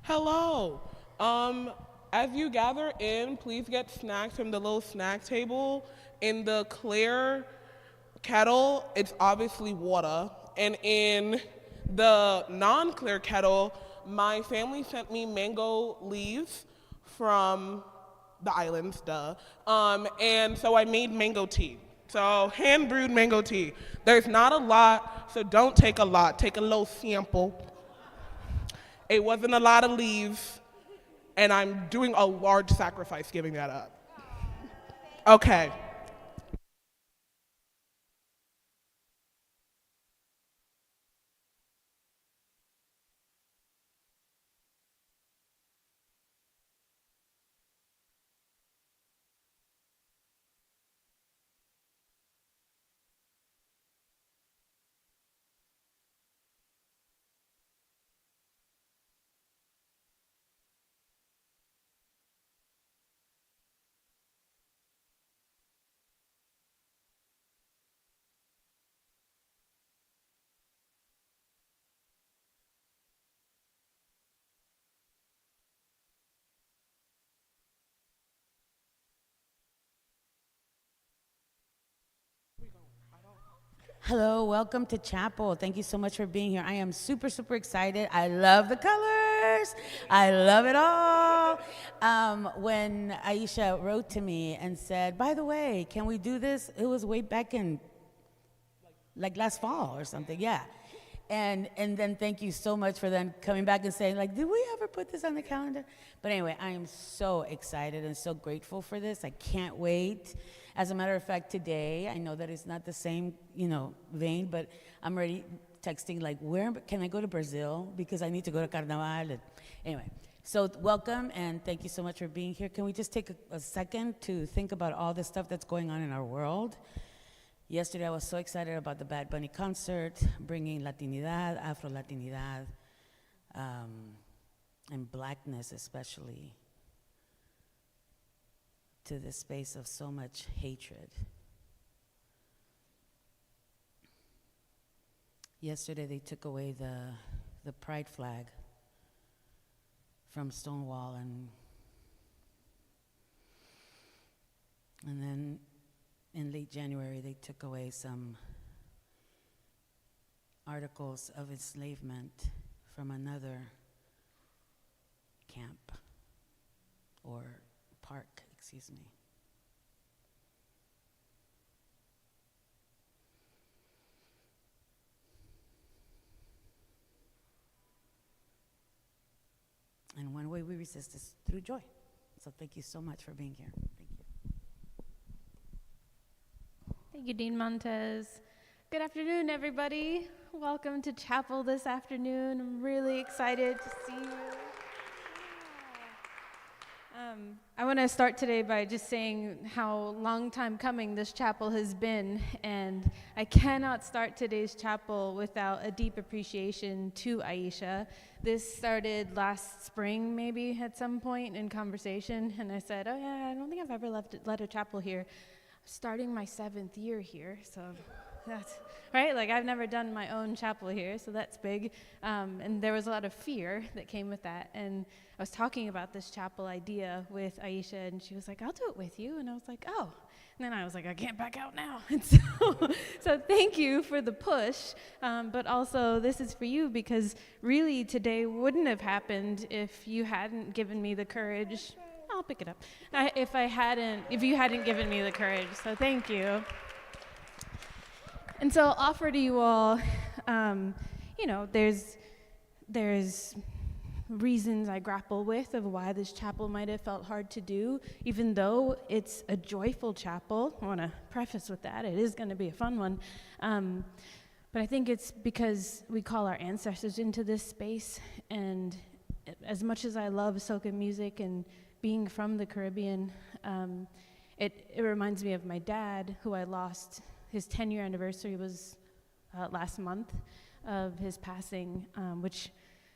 Hello. Um, as you gather in, please get snacks from the little snack table. In the clear kettle, it's obviously water. And in the non-clear kettle, my family sent me mango leaves from the islands, duh. And so I made mango tea. So hand brewed mango tea. There's not a lot, so don't take a lot. Take a little sample. It wasn't a lot of leaves, and I'm doing a large sacrifice giving that up. Okay. Hello, welcome to Chapel. Thank you so much for being here. I am super, super excited. I love the colors. I love it all. When Ayesha wrote to me and said, by the way, can we do this? It was way back in like last fall or something, yeah. And then thank you so much for then coming back and saying like, did we ever put this on the calendar? But anyway, I am so excited and so grateful for this. I can't wait. As a matter of fact, today, I know that it's not the same, vein, but I'm already texting like, where can I go to Brazil? Because I need to go to Carnaval. And anyway, so welcome and thank you so much for being here. Can we just take a second to think about all the stuff that's going on in our world? Yesterday, I was so excited about the Bad Bunny concert, bringing Latinidad, Afro-Latinidad, and blackness especially to this space of so much hatred. Yesterday, they took away the pride flag from Stonewall, and then in late January, they took away some articles of enslavement from another camp or park, excuse me. And one way we resist is through joy. So thank you so much for being here. Thank you. Thank you, Dean Montez. Good afternoon, everybody. Welcome to Chapel this afternoon. I'm really excited to see you. I want to start today by just saying how long time coming this chapel has been, and I cannot start today's chapel without a deep appreciation to Ayesha. This started last spring, maybe at some point in conversation, and I said, oh yeah, I don't think I've ever led a chapel here. Starting my 7th year here, so that's right. Like I've never done my own chapel here, so that's big. And there was a lot of fear that came with that. And I was talking about this chapel idea with Ayesha, and she was like, "I'll do it with you." And I was like, "Oh." And then I was like, "I can't back out now." And so thank you for the push. But also, this is for you because really today wouldn't have happened if you hadn't given me the courage. I'll pick it up. If you hadn't given me the courage, so thank you. And so I'll offer to you all, there's reasons I grapple with of why this chapel might have felt hard to do, even though it's a joyful chapel. I want to preface with that. It is going to be a fun one. But I think it's because we call our ancestors into this space, and as much as I love soca music and being from the Caribbean, it reminds me of my dad, who I lost. His 10-year anniversary was last month of his passing, which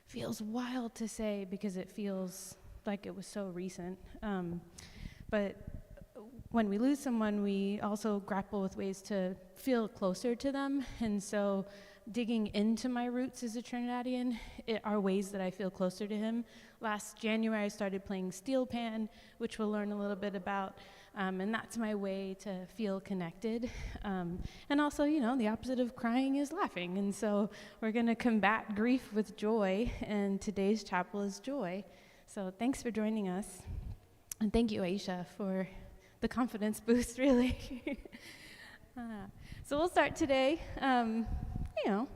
feels wild to say because it feels like it was so recent. But when we lose someone, we also grapple with ways to feel closer to them. And so digging into my roots as a Trinidadian are ways that I feel closer to him. Last January, I started playing steel pan, which we'll learn a little bit about. And that's my way to feel connected. And also, the opposite of crying is laughing. And so we're going to combat grief with joy, and today's chapel is joy. So thanks for joining us. And thank you, Ayesha, for the confidence boost, really. So we'll start today. We're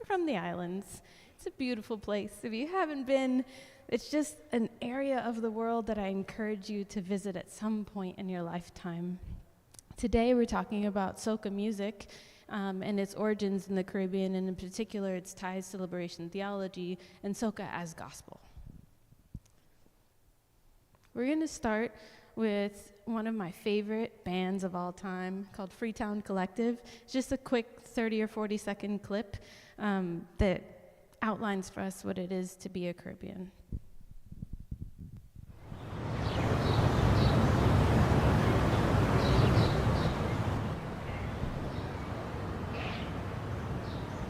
from the islands. It's a beautiful place. If you haven't been, it's just an area of the world that I encourage you to visit at some point in your lifetime. Today we're talking about soca music and its origins in the Caribbean, and in particular its ties to liberation theology and soca as gospel. We're going to start with one of my favorite bands of all time called Freetown Collective. It's just a quick 30 or 40-second clip that outlines for us what it is to be a Caribbean.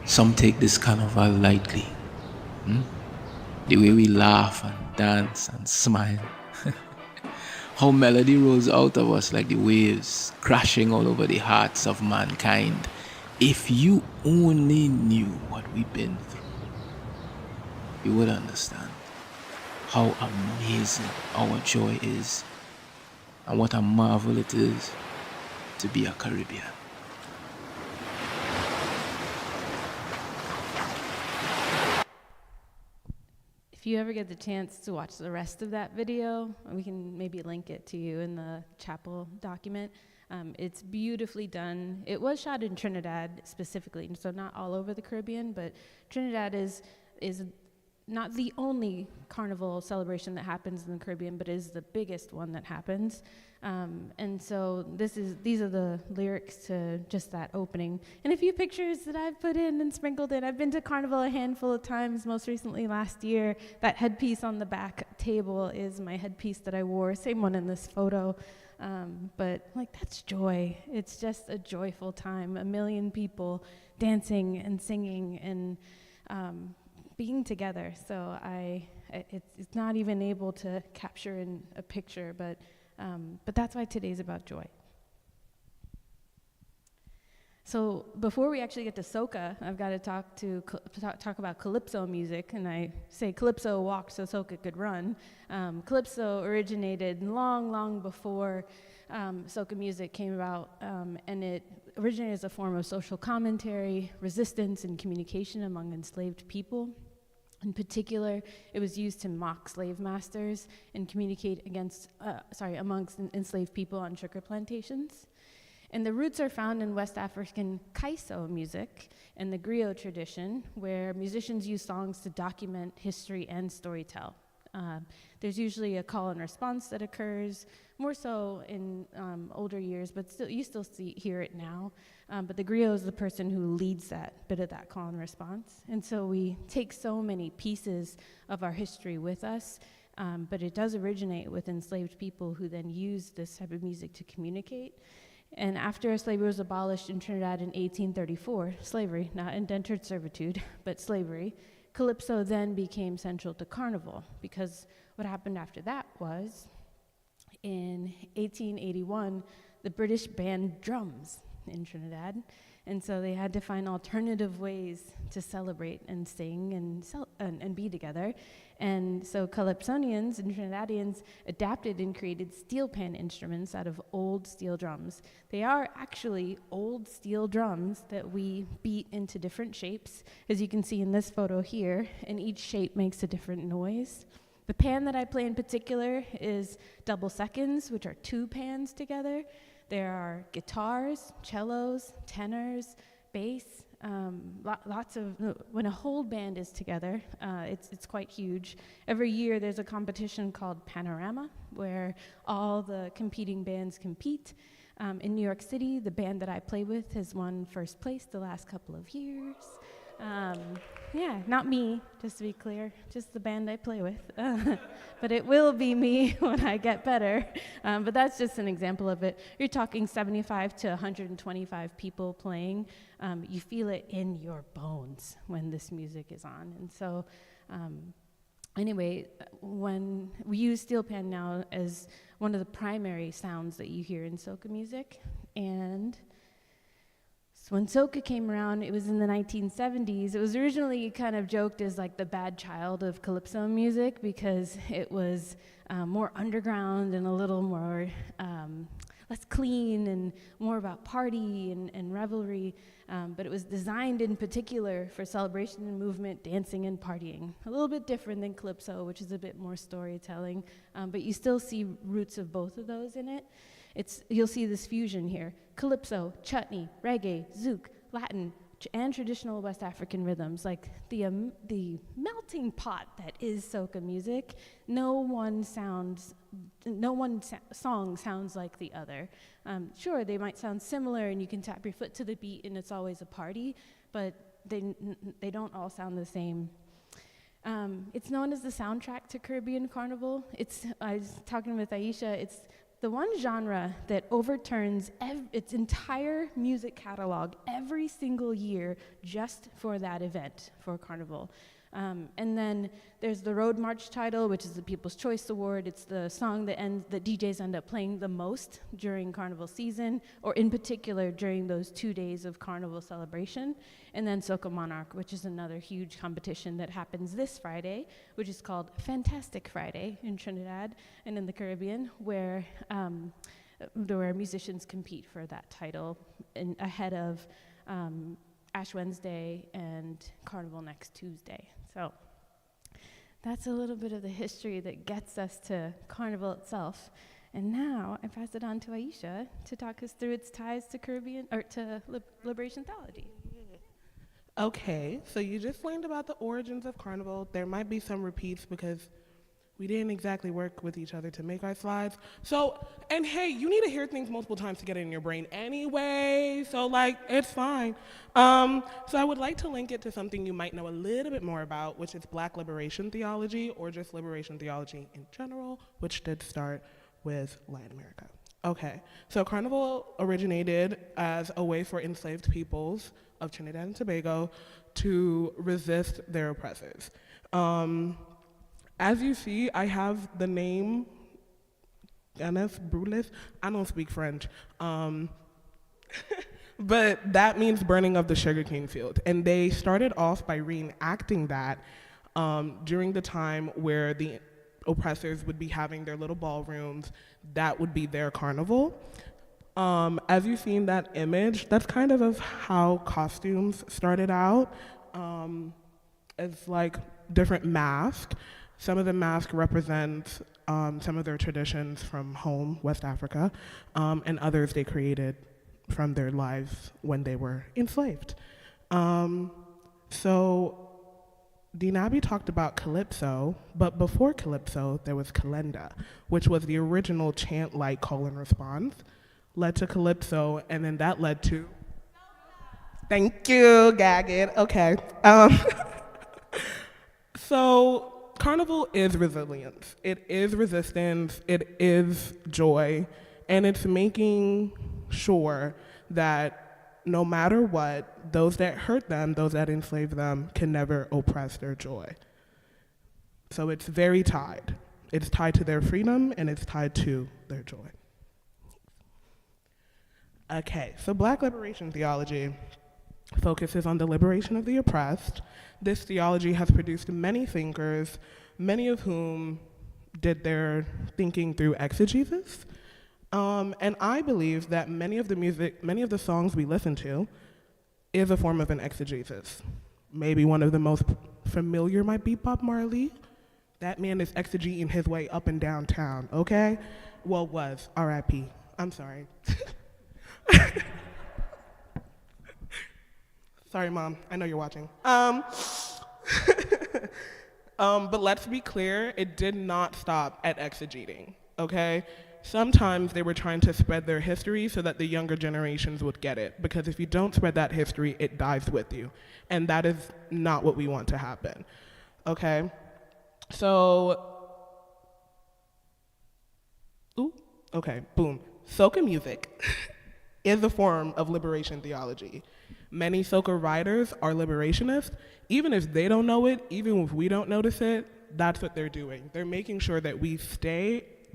Some take this carnival lightly. The way we laugh and dance and smile. How melody rolls out of us like the waves crashing all over the hearts of mankind. If you only knew what we've been through, you would understand how amazing our joy is and what a marvel it is to be a Caribbean. If you ever get the chance to watch the rest of that video, we can maybe link it to you in the chapel document. It's beautifully done. It was shot in Trinidad specifically, so not all over the Caribbean, but Trinidad is not the only carnival celebration that happens in the Caribbean, but is the biggest one that happens. And so these are the lyrics to just that opening. And a few pictures that I've put in and sprinkled in. I've been to Carnival a handful of times, most recently last year. That headpiece on the back table is my headpiece that I wore, same one in this photo. But that's joy. It's just a joyful time. 1 million people dancing and singing and being together. So it's not even able to capture in a picture, but that's why today's about joy. So before we actually get to soca, I've got to talk about calypso music, and I say calypso walked so soca could run. Calypso originated long, long before soca music came about, and it originated as a form of social commentary, resistance, and communication among enslaved people. In particular, it was used to mock slave masters and communicate amongst enslaved people on sugar plantations. And the roots are found in West African Kaiso music and the griot tradition, where musicians use songs to document history and storytell. There's usually a call and response that occurs, more so in older years, but you still hear it now. But the griot is the person who leads that bit of that call and response. And so we take so many pieces of our history with us, but it does originate with enslaved people who then use this type of music to communicate. And after slavery was abolished in Trinidad in 1834, slavery, not indentured servitude, but slavery, calypso then became central to carnival, because what happened after that was, in 1881, the British banned drums in Trinidad, and so they had to find alternative ways to celebrate and sing and be together. And so Calypsonians and Trinidadians adapted and created steel pan instruments out of old steel drums. They are actually old steel drums that we beat into different shapes, as you can see in this photo here, and each shape makes a different noise. The pan that I play in particular is double seconds, which are 2 pans together. There are guitars, cellos, tenors, bass, lots of, when a whole band is together, it's quite huge. Every year there's a competition called Panorama, where all the competing bands compete. In New York City, the band that I play with has won first place the last couple of years. Yeah, not me, just to be clear, just the band I play with. But it will be me when I get better. But that's just an example of it. You're talking 75 to 125 people playing. You feel it in your bones when this music is on. And so, anyway, when we use steel pan now as one of the primary sounds that you hear in soca music, and so when soca came around, it was in the 1970s. It was originally kind of joked as like the bad child of calypso music because it was more underground and a little more less clean and more about party and revelry. But it was designed in particular for celebration and movement, dancing and partying. A little bit different than calypso, which is a bit more storytelling. But you still see roots of both of those in it. You'll see this fusion here. Calypso, chutney, reggae, zouk, Latin, and traditional West African rhythms, like the melting pot that is soca music. No one song sounds like the other. Sure, they might sound similar, and you can tap your foot to the beat, and it's always a party, but they don't all sound the same. It's known as the soundtrack to Caribbean Carnival. I was talking with Ayesha. It's the one genre that overturns its entire music catalog every single year just for that event, for Carnival. And then there's the Road March title, which is the People's Choice Award. It's the song that DJs end up playing the most during Carnival season, or in particular during those 2 days of Carnival celebration. And then Soca Monarch, which is another huge competition that happens this Friday, which is called Fantastic Friday in Trinidad and in the Caribbean, where musicians compete for that title ahead of Ash Wednesday and Carnival next Tuesday. So that's a little bit of the history that gets us to Carnival itself. And now I pass it on to Ayesha to talk us through its ties to Caribbean, or to Liberation Theology. Okay, so you just learned about the origins of Carnival. There might be some repeats because we didn't exactly work with each other to make our slides. So, and hey, you need to hear things multiple times to get it in your brain anyway, so like, it's fine. So I would like to link it to something you might know a little bit more about, which is Black liberation theology, or just liberation theology in general, which did start with Latin America. Okay, so Carnival originated as a way for enslaved peoples of Trinidad and Tobago to resist their oppressors. As you see, I have the name, Ganes Brulis. I don't speak French, but that means burning of the sugarcane field. And they started off by reenacting that during the time where the oppressors would be having their little ballrooms. That would be their carnival. As you see in that image, that's kind of how costumes started out, as like different masks. Some of the masks represent some of their traditions from home, West Africa, and others they created from their lives when they were enslaved. So Dinabi talked about Calypso, but before Calypso, there was Kalenda, which was the original chant-like call and response, led to Calypso, and then that led to... Thank you, Gagged. Okay. So Carnival is resilience. It is resistance. It is joy. And it's making sure that no matter what, those that hurt them, those that enslave them, can never oppress their joy. So it's very tied. It's tied to their freedom, and it's tied to their joy. Okay, so Black liberation theology focuses on the liberation of the oppressed. This theology has produced many thinkers, many of whom did their thinking through exegesis. And I believe that many of the songs we listen to is a form of an exegesis. Maybe one of the most familiar might be Bob Marley. That man is exegeting his way up and down town, okay? Well, was, R.I.P. I'm sorry. Sorry, Mom, I know you're watching. But let's be clear, it did not stop at exegeting, okay? Sometimes they were trying to spread their history so that the younger generations would get it. Because if you don't spread that history, it dies with you. And that is not what we want to happen. Okay? So, boom. Soca music is a form of liberation theology. Many soca writers are liberationists. Even if they don't know it, even if we don't notice it, that's what they're doing. They're making sure that we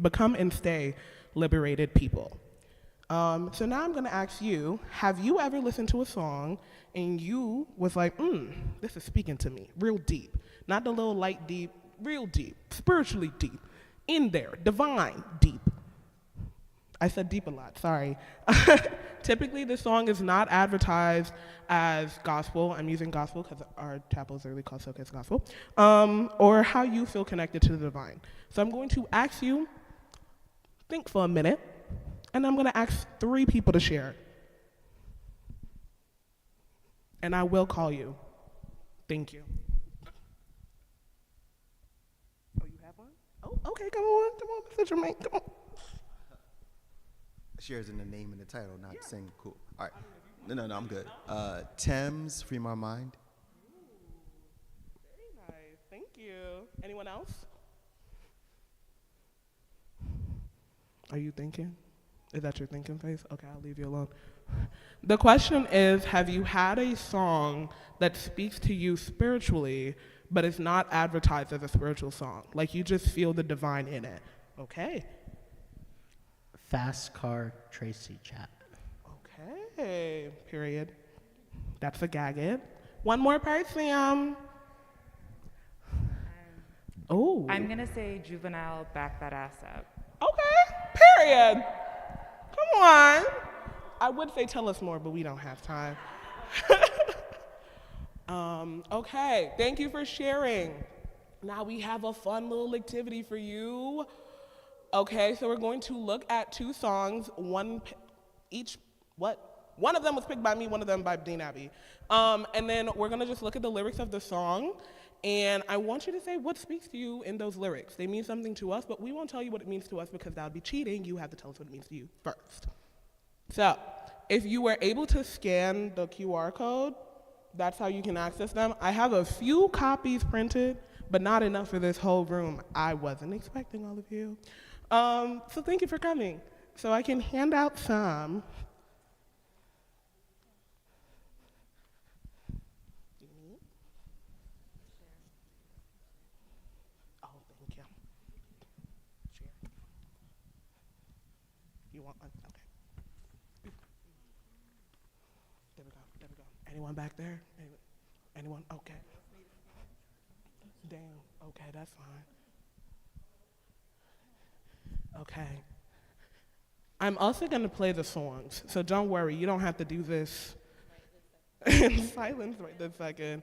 become and stay liberated people. So now I'm gonna ask you, have you ever listened to a song and you was like, this is speaking to me, real deep. Not the little light deep, real deep, spiritually deep, in there, divine deep. I said deep a lot, sorry. Typically, this song is not advertised as gospel. I'm using gospel because our chapel is really called Soca is Gospel. Or how you feel connected to the divine. So I'm going to ask you, think for a minute, and I'm going to ask 3 people to share. And I will call you. Thank you. Oh, you have one? Oh, okay, come on, Mr. Jermaine, come on. Shares in the name and the title, not sing. Cool. All right. No, I'm good. Thames, Free My Mind. Very nice. Thank you. Anyone else? Are you thinking? Is that your thinking face? Okay, I'll leave you alone. The question is, have you had a song that speaks to you spiritually, but is not advertised as a spiritual song? Like you just feel the divine in it. Okay. Fast Car Tracy Chat. Okay, period. That's a gag it. One more person. Oh. I'm gonna say Juvenile, Back That Ass Up. Okay, period. Come on. I would say tell us more, but we don't have time. Okay, thank you for sharing. Now we have a fun little activity for you. Okay, so we're going to look at 2 songs, one of them was picked by me, one of them by Dean Abbey. And then we're gonna just look at the lyrics of the song, and I want you to say what speaks to you in those lyrics. They mean something to us, but we won't tell you what it means to us because that would be cheating. You have to tell us what it means to you first. So, if you were able to scan the QR code, that's how you can access them. I have a few copies printed, but not enough for this whole room. I wasn't expecting all of you. So thank you for coming. So I can hand out some. Oh, thank you. Share. You want one? Okay. There we go. Anyone back there? Anyone? Okay. Damn, okay, that's fine. Okay. I'm also going to play the songs, so don't worry, you don't have to do this in silence right this second.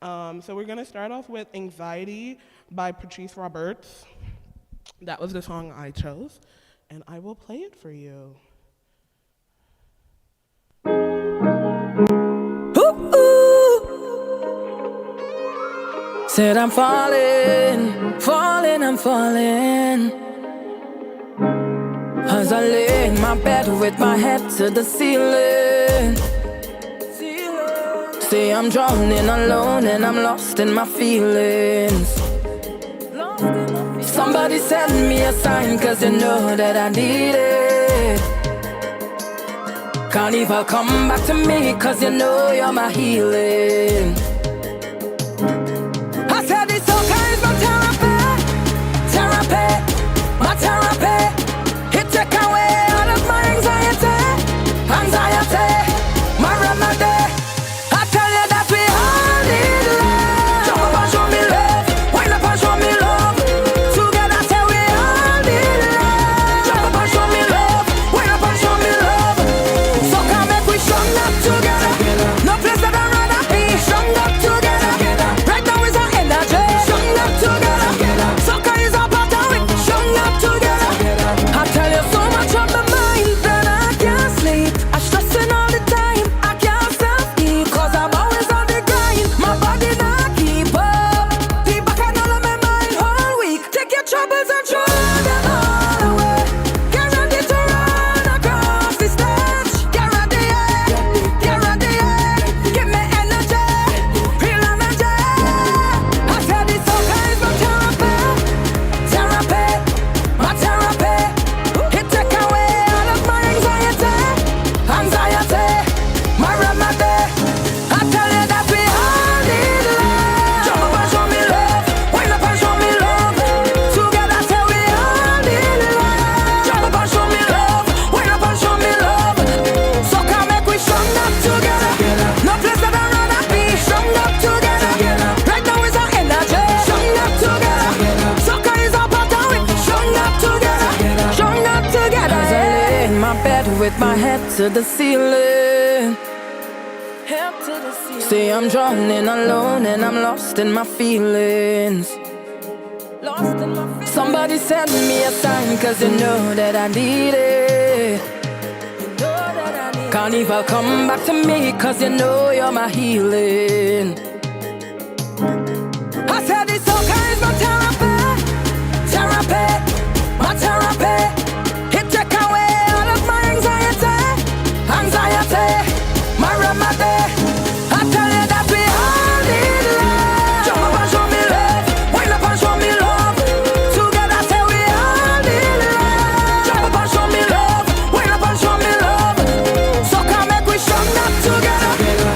So we're going to start off with Anxiety by Patrice Roberts. That was the song I chose, and I will play it for you. Said I'm falling, I'm falling. As I lay in my bed with my head to the ceiling. Say I'm drowning alone and I'm lost in my feelings. Somebody send me a sign, cause you know that I need it. Carnival, come back to me, cause you know you're my healing. I said this Soca is my therapy, my therapy. It take away all of my anxiety, my remedy. I tell you that we all need love. Jump up and show me love, wind up and show me love. Together say we all need love. Jump up and show me love, wind up and show me love. So come make we strong up together. No place that I'd rather be. Strong up together. Right now is our energy. Strong up together. Soca is our part of it. Strong up together. with my head to the ceiling. Say I'm drowning alone and I'm lost in my feelings. Somebody send me a sign, cause you know that I need it. Carnival, come back to me, cause you know you're my healing. I said this Soca is my therapy, therapy, my therapy. It take away all of my anxiety, anxiety, my remedy. I tell you that we all need love. Jump up and show me love, wind up and show me love. Together say we all need love. Jump up and show me love, wind up and show me love. Soca make we strong up together.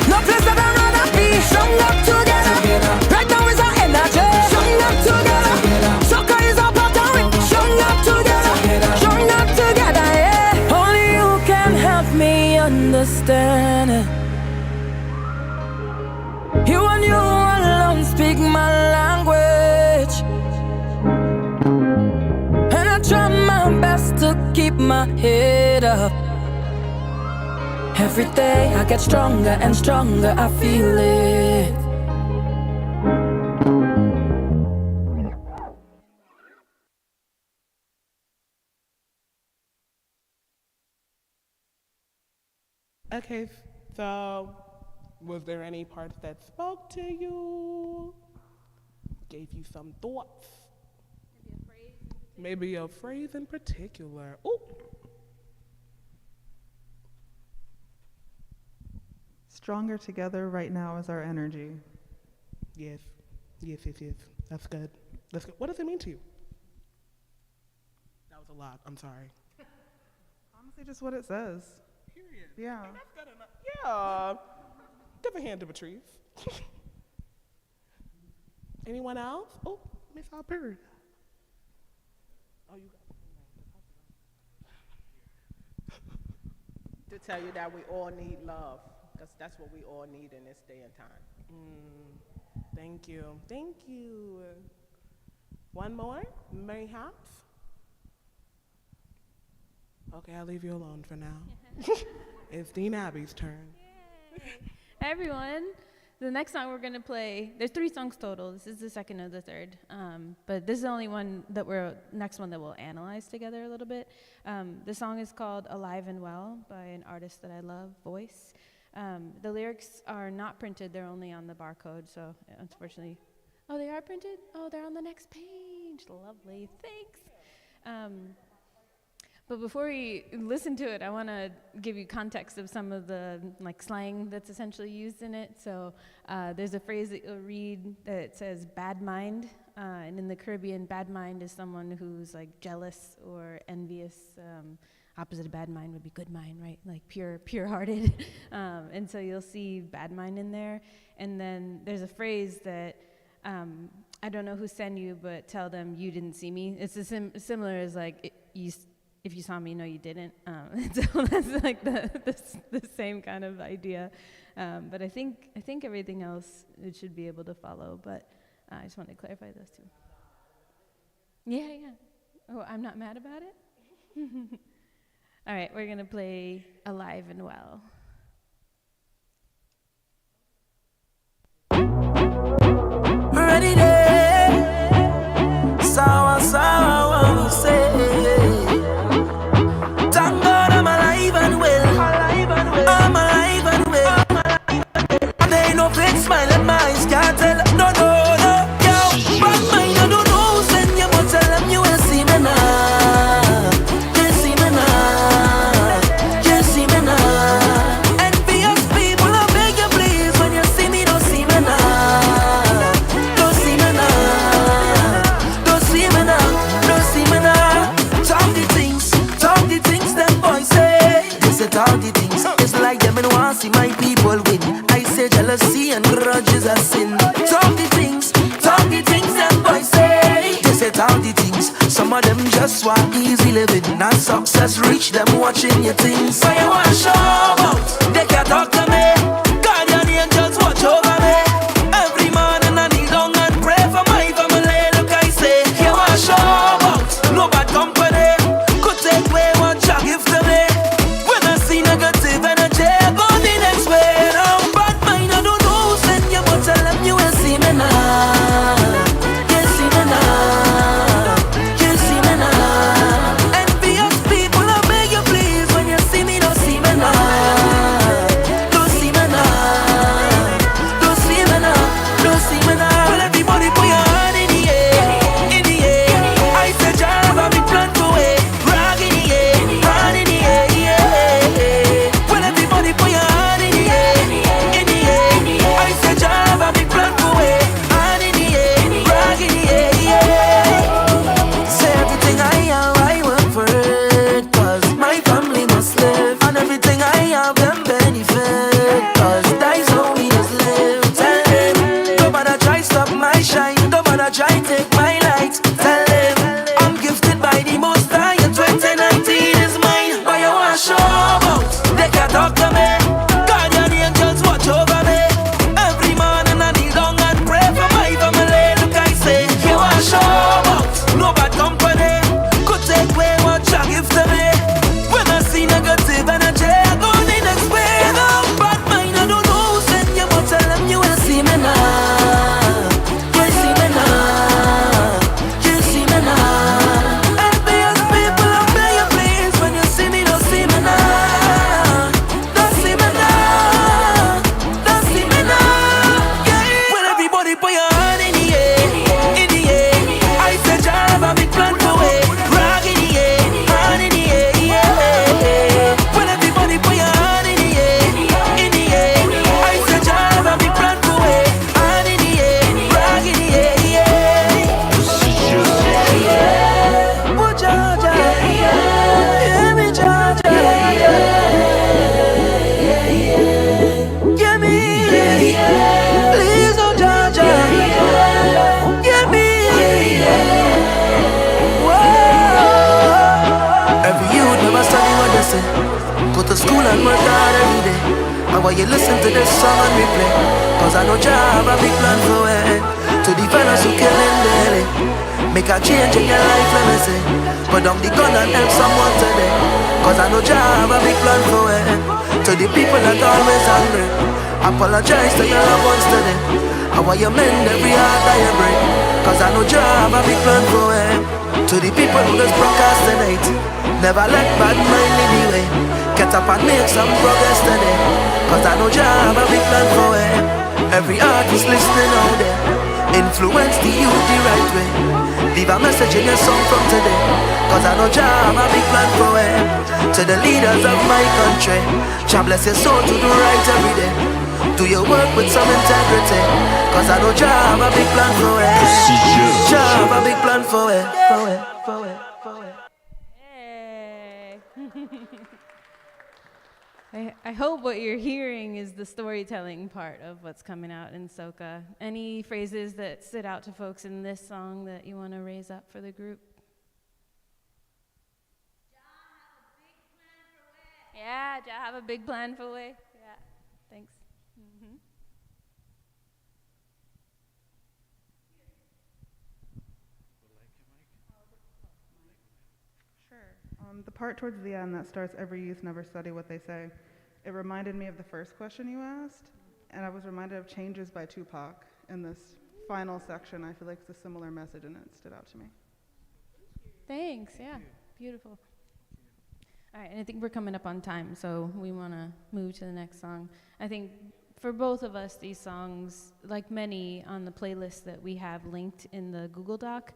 No place that I'd rather be. Strong up together. Right now is our energy. Strong up together. Soca is our part of it. Strong up together. Strong up together, yeah. Only you can help me understand it. You and you alone speak my language, and I try my best to keep my head up. Every day I get stronger and stronger, I feel it. Okay, so was there any parts that spoke to you? Gave you some thoughts? Maybe a phrase in particular. Ooh. Stronger together right now is our energy. Yes. Yes, yes, yes. That's good. That's good. What does it mean to you? That was a lot. I'm sorry. Honestly, just what it says. Period. Yeah. And that's good enough. Yeah. Give a hand to Patrice. Anyone else? Oh, Miss Alpert. Oh, you got to tell you that we all need love, because that's what we all need in this day and time. Thank you. Thank you. One more, mayhaps? Okay, I'll leave you alone for now. It's Dean Abby's turn. Hey everyone, the next song we're gonna play, there's 3 songs total. This is the second of the third, but this is the only one that next one that we'll analyze together a little bit. The song is called Alive and Well by an artist that I love, Voice. The lyrics are not printed, they're only on the barcode, so unfortunately, oh, they are printed? Oh, they're on the next page, lovely, thanks. But before we listen to it, I want to give you context of some of the slang that's essentially used in it. So there's a phrase that you'll read that says bad mind, and in the Caribbean, bad mind is someone who's jealous or envious. Opposite of bad mind would be good mind, right? Like pure-hearted. And so you'll see bad mind in there. And then there's a phrase that I don't know who sent you, but tell them you didn't see me. It's similar as if you saw me, no, you didn't. So that's the same kind of idea. But I think everything else it should be able to follow. But I just wanted to clarify those two. Yeah. Oh, I'm not mad about it? All right, we're going to play Alive and Well. Ready there, sour, what we say. Thank God I'm alive and well. I'm alive and well. There ain't no fake smile and my eyes can't tell. No, yo, bad mind, I don't know who send you, but tell them you will see me now. You see me now. You see me now. Envious people, I beg you please, when you see me, don't see me now. Don't see me now. Don't see me now. Don't see me now. Talk the things them boys say. They say talk the things. It's like them and want see my people win. I say jealousy and grudges are sin. Talk the things them boys say. They say talk the things. Some of them just want easy living. Not success reach them watching your things. So you want to show out, they can't talk to me. Guardian angels watch over me. Every morning I kneel down and pray for my family. Look, I say, you want to show out, no bad company. Could take away one shot, give to me. When Please, oh Jaja, get me. Whoa. Every youth never study what they say. Go to school and work hard every day. And while you listen to this song and replay, cause I know Jah have a big plan for it. To the fellas who killing daily, make a change in your life, let me say. Put down the gun and help someone today, cause I know Jah have a big plan for it. To the people that always hungry, apologize to your loved ones today. And while you mend every heart that you break, cause I know Jah have a big plan for it. To the people who just procrastinate, never let bad mind lead the way. Get up and make some progress today, cause I know Jah have a big plan for it. Every artist listening out there, influence the youth the right way. Leave a message in your song from today, cause I know Jah have a big plan for it. To the leaders of my country, Jah bless your soul to do right every day. Do your work with some integrity, cause I know Jah have a big plan for it. Jah have a big plan for it. I hope what you're hearing is the storytelling part of what's coming out in Soca. Any phrases that stood out to folks in this song that you want to raise up for the group? Yeah, Jah have a big plan for way. Yeah, thanks. Mm-hmm. The part towards the end that starts, every youth never study what they say, it reminded me of the first question you asked, and I was reminded of Changes by Tupac in this final section. I feel like it's a similar message, and it stood out to me. Thanks, yeah, beautiful. All right, and I think we're coming up on time, so we want to move to the next song. I think for both of us, these songs, like many on the playlist that we have linked in the Google Doc,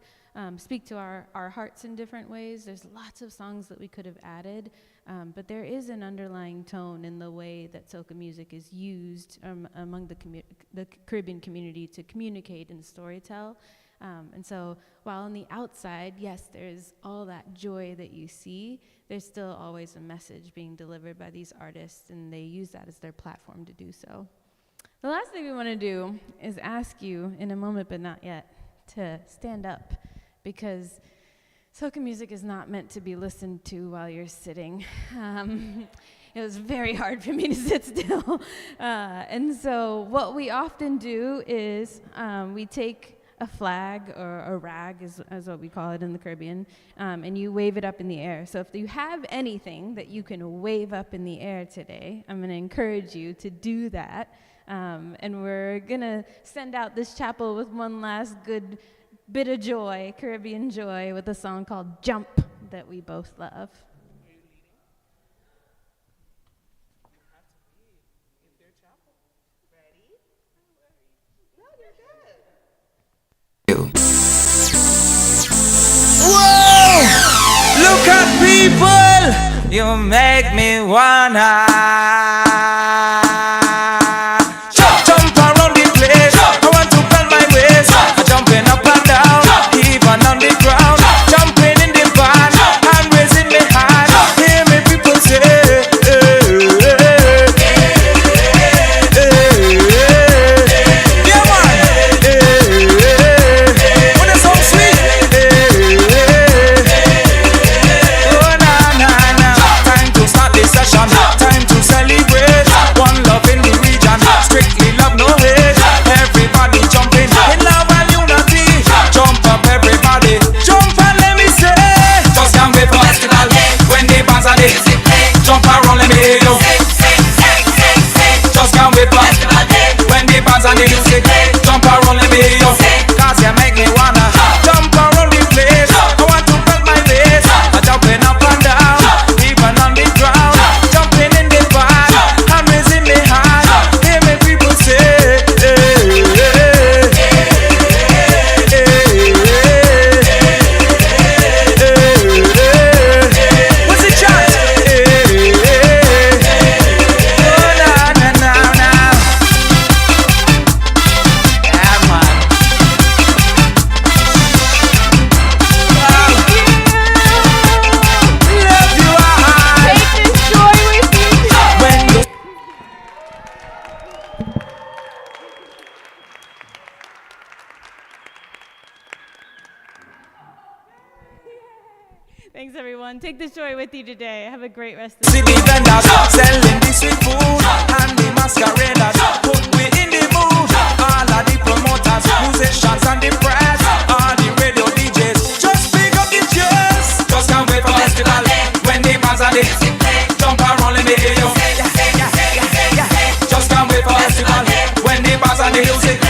speak to our hearts in different ways. There's lots of songs that we could have added, but there is an underlying tone in the way that soca music is used among the Caribbean community to communicate and storytell. And so while on the outside, yes, there's all that joy that you see, there's still always a message being delivered by these artists, and they use that as their platform to do so. The last thing we want to do is ask you, in a moment but not yet, to stand up, because soca music is not meant to be listened to while you're sitting. It was very hard for me to sit still. And so what we often do is we take a flag or a rag is what we call it in the Caribbean, and you wave it up in the air. So if you have anything that you can wave up in the air today, I'm going to encourage you to do that. And we're going to send out this chapel with one last good bit of joy, Caribbean joy, with a song called Jump that we both love. Look at people, you make me wanna jump around the place. I want to bend my waist, jumping up and down, even on the ground, jumping in the van and raising my hand. Hear me people say, yeah man, when the song sweet. Time to Thanks, everyone. Take this joy with you today. Have a great rest of the City vendors selling the sweet food and the masqueraders put me in the mood. All of the promoters, musicians and the press, all the radio DJs, just pick up the chairs. Just can't wait for festival when the bands are there. Jump around in the air. Just can't wait for festival when the bands are there.